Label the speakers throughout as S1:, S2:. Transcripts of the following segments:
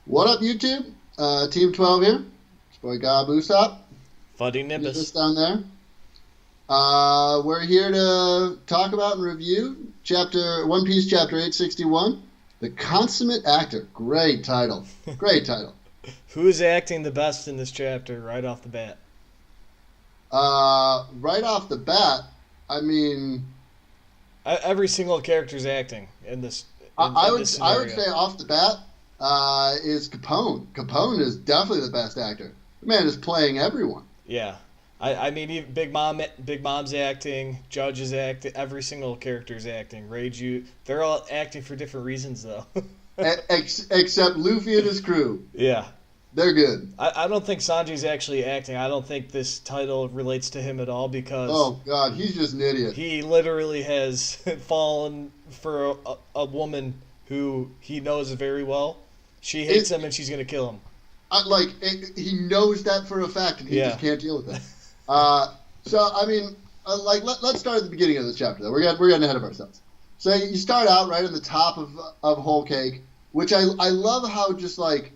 S1: What up, YouTube? Team 12 here. It's boy Gobb, Usopp.
S2: Funny
S1: Nimbus
S2: Nimbus.
S1: down there. We're here to talk about and review One Piece Chapter 861, The Consummate Actor. Great title. Great title.
S2: Who's acting the best in this chapter right off the bat?
S1: Right off the bat, I mean,
S2: Every single character's acting in this
S1: I,
S2: in,
S1: I
S2: in
S1: would
S2: this
S1: I would
S2: scenario.
S1: say off the bat is Capone. Capone is definitely the best actor. The man is playing everyone.
S2: Yeah. I mean, even Big Mom's acting, Judge is acting, every single character's acting. Reiju, they're all acting for different reasons, though.
S1: Except Luffy and his crew.
S2: Yeah.
S1: They're good.
S2: I don't think Sanji's actually acting. I don't think this title relates to him at all because
S1: Oh God, he's just an idiot.
S2: he literally has fallen for a woman who he knows very well. She hates him and she's going to kill him.
S1: He knows that for a fact, and he
S2: Yeah.
S1: just can't deal with it. So I mean, let's start at the beginning of this chapter. Though we're getting ahead of ourselves. So you start out right on the top of Whole Cake, which I love how just like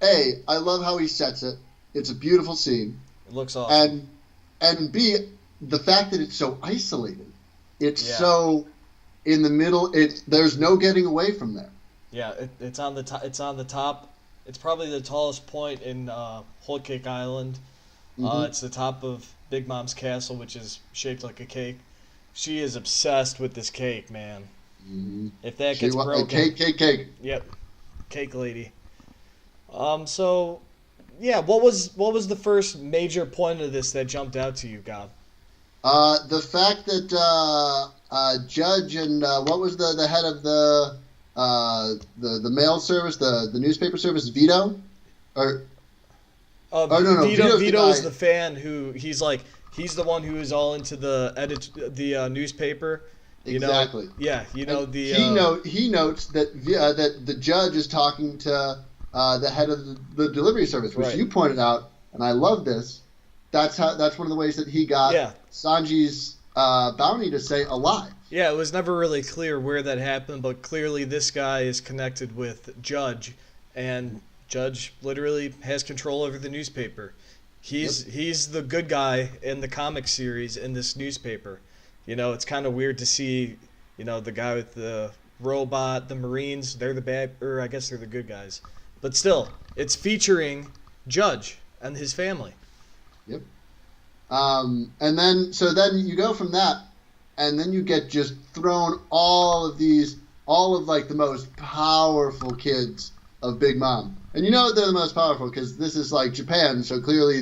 S1: I love how he sets it. It's a beautiful scene,
S2: It looks awesome.
S1: and B, the fact that it's so isolated. It's
S2: Yeah.
S1: so in the middle. There's no getting away from there.
S2: Yeah, it's on the top. It's on the top. It's probably the tallest point in Whole Cake Island.
S1: Mhm.
S2: It's the top of Big Mom's castle, which is shaped like a cake. She is obsessed with this cake, man.
S1: Mhm.
S2: If that
S1: She
S2: gets
S1: wa-
S2: broken,
S1: cake.
S2: yep, cake lady. So yeah, what was the first major point of this that jumped out to you, Gob?
S1: The fact that Judge and what was the head of the mail service, the newspaper service, Vito, or no, Vito's the
S2: Vito's
S1: guy.
S2: the fan who he's the one who is all into the newspaper. You know,
S1: Exactly.
S2: yeah,
S1: And
S2: the
S1: he notes that that the judge is talking to the head of the delivery service, which
S2: Right.
S1: you pointed out, and I love this. That's one of the ways that he got
S2: Yeah.
S1: Sanji's bounty to say alive.
S2: Yeah, it was never really clear where that happened, but clearly this guy is connected with Judge, and Judge literally has control over the newspaper. He's the good guy in the comic series in this newspaper. It's kind of weird to see, the guy with the robot, the Marines, they're the bad, or I guess they're the good guys. But still, it's featuring Judge and his family.
S1: Yep. And then you go from that, and then you get just thrown all of like the most powerful kids of Big Mom, and you know they're the most powerful because this is like Japan, so clearly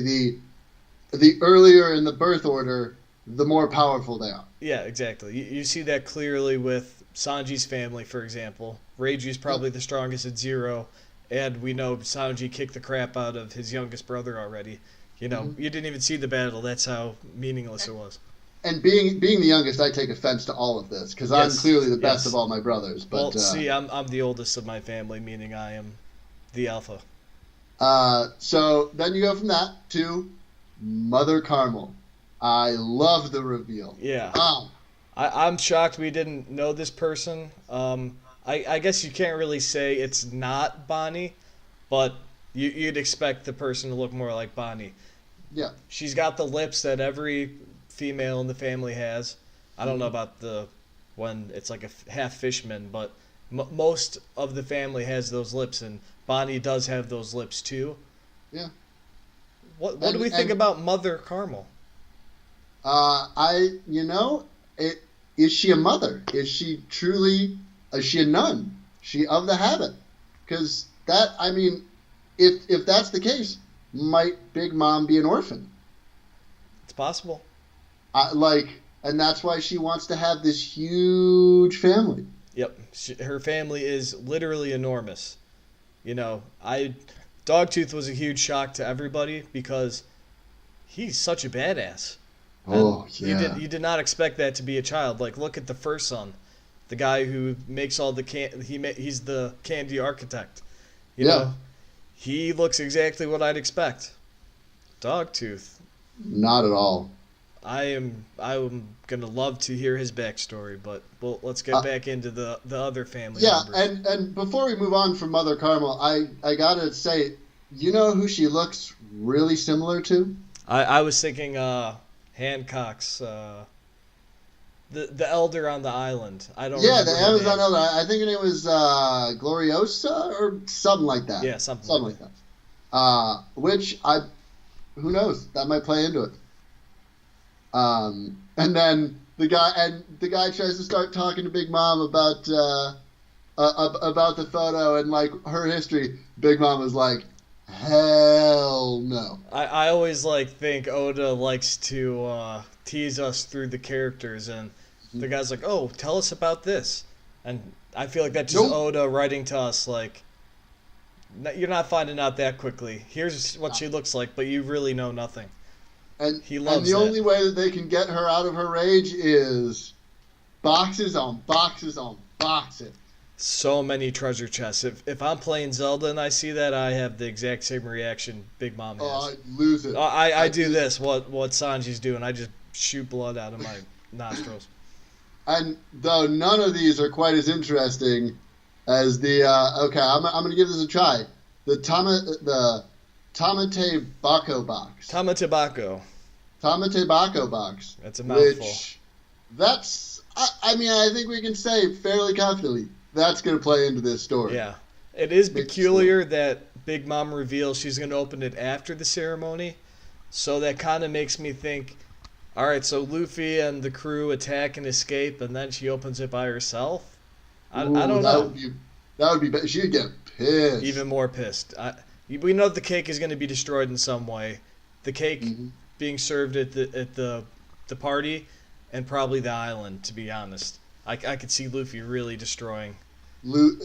S1: the earlier in the birth order, the more powerful they are.
S2: Yeah, exactly. You see that clearly with Sanji's family, for example. Reiju's probably the strongest at 0, and we know Sanji kicked the crap out of his youngest brother already. You didn't even see the battle. That's how meaningless it was.
S1: And being the youngest, I take offense to all of this because I'm
S2: Yes,
S1: clearly the best
S2: yes.
S1: of all my brothers. But
S2: Well, see, I'm the oldest of my family, meaning I am the alpha.
S1: so then you go from that to Mother Carmel. I love the reveal.
S2: Yeah.
S1: Oh,
S2: I'm shocked we didn't know this person. I guess you can't really say it's not Bonnie, but you'd expect the person to look more like Bonnie.
S1: yeah.
S2: She's got the lips that every female in the family has. I don't know about the when it's like a half fishman, but most of the family has those lips, and Bonnie does have those lips too.
S1: Yeah.
S2: What do we think about Mother Carmel?
S1: Is she a mother? Is she a nun? She of the habit? Because if that's the case, might Big Mom be an orphan?
S2: It's possible.
S1: And that's why she wants to have this huge family.
S2: Yep, her family is literally enormous. Dogtooth was a huge shock to everybody because he's such a badass.
S1: Oh,
S2: And
S1: yeah.
S2: you did not expect that to be a child. Like, look at the first son, the guy who makes all the he's the candy architect. You
S1: Yeah.
S2: know, he looks exactly what I'd expect. Dogtooth.
S1: Not at all.
S2: I'm gonna love to hear his backstory, but let's get back into the other family members.
S1: and before we move on from Mother Carmel, I gotta say, you know who she looks really similar to?
S2: I was thinking Hancock's the elder on the island. I don't.
S1: Yeah, the
S2: remember her
S1: Amazon
S2: name.
S1: elder. I think her name was Gloriosa or something like that.
S2: Yeah, something like that.
S1: Which who knows? That might play into it. And then the guy tries to start talking to Big Mom about the photo and like her history. Big Mom was like, hell no.
S2: I always think Oda likes to tease us through the characters, and the guy's like, oh, tell us about this, and I feel like that's just Oda writing to us like, you're not finding out that quickly. Here's what she looks like, but you really know nothing.
S1: And
S2: he loves
S1: the
S2: that.
S1: only way that they can get her out of her rage is boxes on boxes on boxes.
S2: So many treasure chests. If I'm playing Zelda and I see that, I have the exact same reaction Big Mom has.
S1: Oh, I'd lose it.
S2: I do this, what Sanji's doing. I just shoot blood out of my nostrils.
S1: And though none of these are quite as interesting as the okay, I'm going to give this a try. The tamate-bako box.
S2: Tamate-bako.
S1: Tamate-bako box.
S2: That's a mouthful.
S1: Which I mean, I think we can say fairly confidently that's going to play into this story.
S2: Yeah. It is peculiar that Big Mom reveals she's going to open it after the ceremony. So that kind of makes me think, all right, so Luffy and the crew attack and escape, and then she opens it by herself? I don't know.
S1: That would be bad. She'd get pissed.
S2: Even more pissed. We know the cake is going to be destroyed in some way. The cake being served at the party, and probably the island, to be honest. I could see Luffy really destroying.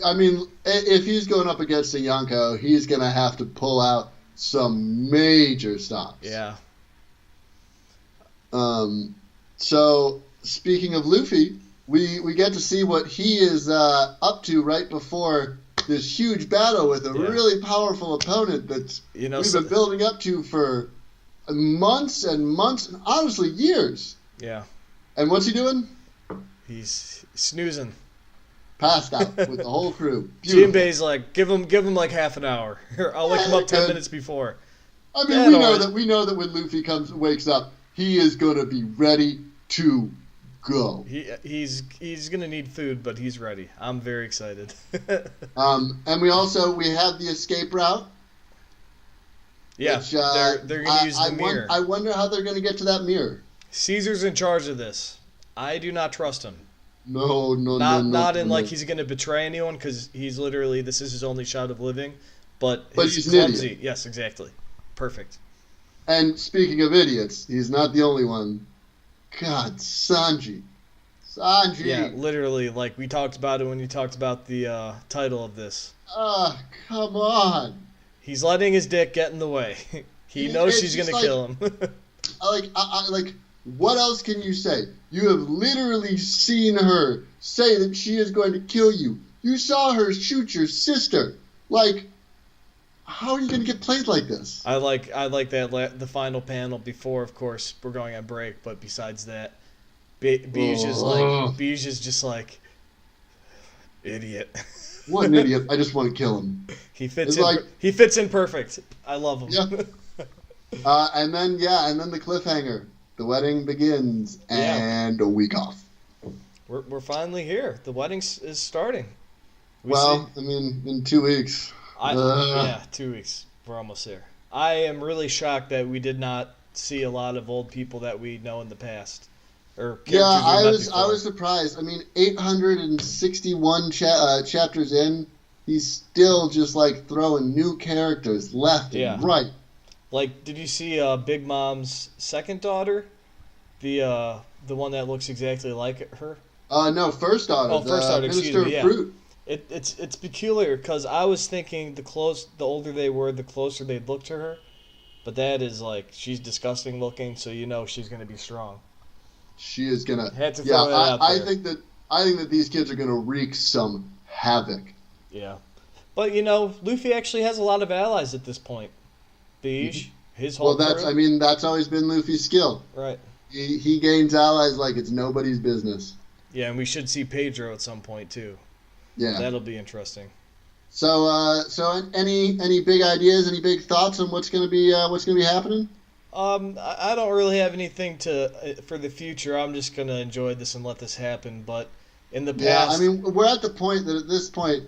S1: I mean, if he's going up against a Yonko, he's going to have to pull out some major stops.
S2: Yeah.
S1: So, speaking of Luffy, we get to see what he is up to right before this huge battle with a really powerful opponent that we've been building up to for months and months, and honestly, years.
S2: Yeah.
S1: And what's he doing?
S2: He's snoozing.
S1: Passed out with the whole crew.
S2: Jinbei's like, give him like half an hour. I'll wake him up 10 minutes before.
S1: I mean, we know that when Luffy wakes up, he is going to be ready to go.
S2: He's going to need food, but he's ready. I'm very excited.
S1: And we have the escape route.
S2: Yeah,
S1: which,
S2: they're going to use the mirror.
S1: I wonder how they're going to get to that mirror.
S2: Caesar's in charge of this. I do not trust him.
S1: No.
S2: Not in like he's going to betray anyone, because he's literally, this is his only shot of living. But he's clumsy. Idiot. Yes, exactly. Perfect.
S1: And speaking of idiots, he's not the only one. God, Sanji.
S2: Yeah, literally, like we talked about it when you talked about the title of this.
S1: Come on.
S2: He's letting his dick get in the way. He knows she's going to kill him.
S1: What else can you say? You have literally seen her say that she is going to kill you. You saw her shoot your sister. Like, how are you going to get played like this?
S2: I like that the final panel before, of course, we're going on break. But besides that, Bijou is just like, idiot.
S1: What an idiot! I just want to kill him.
S2: He fits in perfect. I love him.
S1: Yeah. And then the cliffhanger. The wedding begins, and a week off.
S2: We're finally here. The wedding is starting.
S1: In 2 weeks.
S2: 2 weeks. We're almost there. I am really shocked that we did not see a lot of old people that we know in the past.
S1: I was surprised. I mean, 861 chapters in, he's still just like throwing new characters left and right.
S2: Like, did you see Big Mom's second daughter? The one that looks exactly like her?
S1: No, first daughter.
S2: Oh, first daughter, excuse me, yeah.
S1: Fruit.
S2: It's peculiar, because I was thinking the older they were, the closer they'd look to her. But that is like, she's disgusting looking, so you know she's going to be strong.
S1: She is going to...
S2: Had to throw that out there.
S1: I think that these kids are going to wreak some havoc.
S2: Yeah. But, Luffy actually has a lot of allies at this point. Bijou, his whole crew.
S1: That's always been Luffy's skill.
S2: Right.
S1: He gains allies like it's nobody's business.
S2: Yeah, and we should see Pedro at some point too.
S1: Yeah.
S2: That'll be interesting.
S1: So any big ideas, any big thoughts on what's gonna be happening?
S2: I don't really have anything for the future. I'm just gonna enjoy this and let this happen. But in the past,
S1: Yeah, I mean, we're at the point that at this point,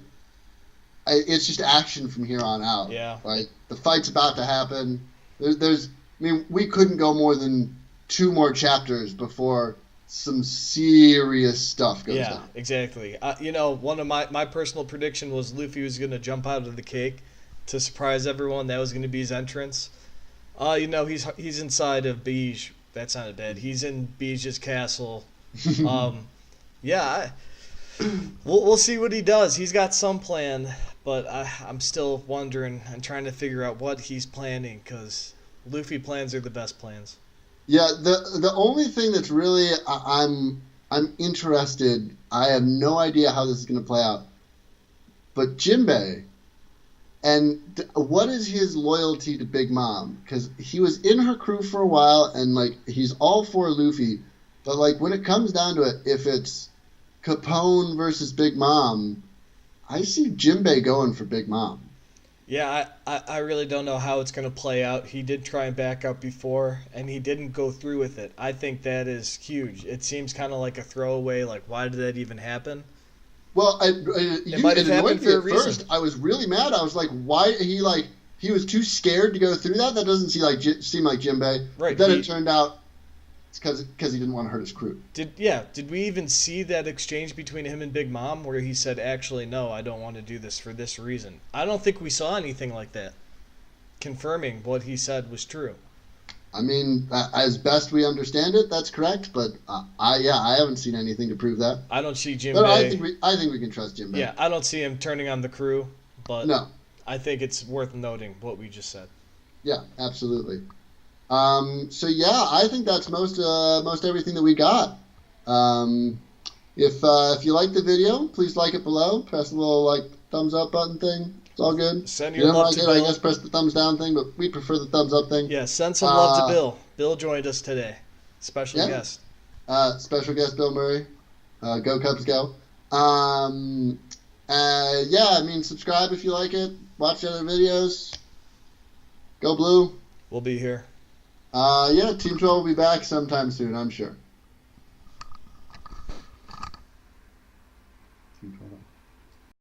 S1: it's just action from here on out.
S2: Yeah.
S1: Like the fight's about to happen. I mean, we couldn't go more than 2 more chapters before some serious stuff goes down.
S2: Yeah, exactly. One of my personal prediction was Luffy was gonna jump out of the cake to surprise everyone. That was gonna be his entrance. He's inside of Beige. That sounded bad. He's in Beige's castle. Yeah, we'll see what he does. He's got some plan, but I'm still wondering and trying to figure out what he's planning, because Luffy plans are the best plans.
S1: Yeah, the only thing that's really I'm interested. I have no idea how this is going to play out, but Jinbei. And what is his loyalty to Big Mom? Because he was in her crew for a while, and like he's all for Luffy, but like when it comes down to it, if it's Capone versus Big Mom, I see Jinbei going for Big Mom.
S2: Yeah, I really don't know how it's going to play out. He did try and back up before, and he didn't go through with it. I think that is huge. It seems kind of like a throwaway. Like, why did that even happen?
S1: Well, it
S2: might have happened for a reason.
S1: First, I was really mad. I was like, why he was too scared to go through that? That doesn't seem like Jinbei.
S2: Right.
S1: But then it turned out it's because he didn't want to hurt his crew.
S2: Did we even see that exchange between him and Big Mom where he said, actually, no, I don't want to do this for this reason? I don't think we saw anything like that, confirming what he said was true.
S1: I mean, as best we understand it, that's correct. But I haven't seen anything to prove that.
S2: I don't see Jinbei.
S1: But I think we can trust Jinbei.
S2: Yeah, I don't see him turning on the crew, but
S1: no.
S2: I think it's worth noting what we just said.
S1: Yeah, absolutely. So yeah, I think that's most everything that we got. If you like the video, please like it below. Press the little thumbs up button thing. It's all good.
S2: Send your love to Bill.
S1: I guess press the thumbs down thing, but we prefer the thumbs up thing.
S2: Yeah, send some love to Bill. Bill joined us today. Special guest.
S1: Special guest Bill Murray. Go Cubs go. I mean, subscribe if you like it. Watch the other videos. Go Blue.
S2: We'll be here.
S1: Team 12 will be back sometime soon, I'm sure.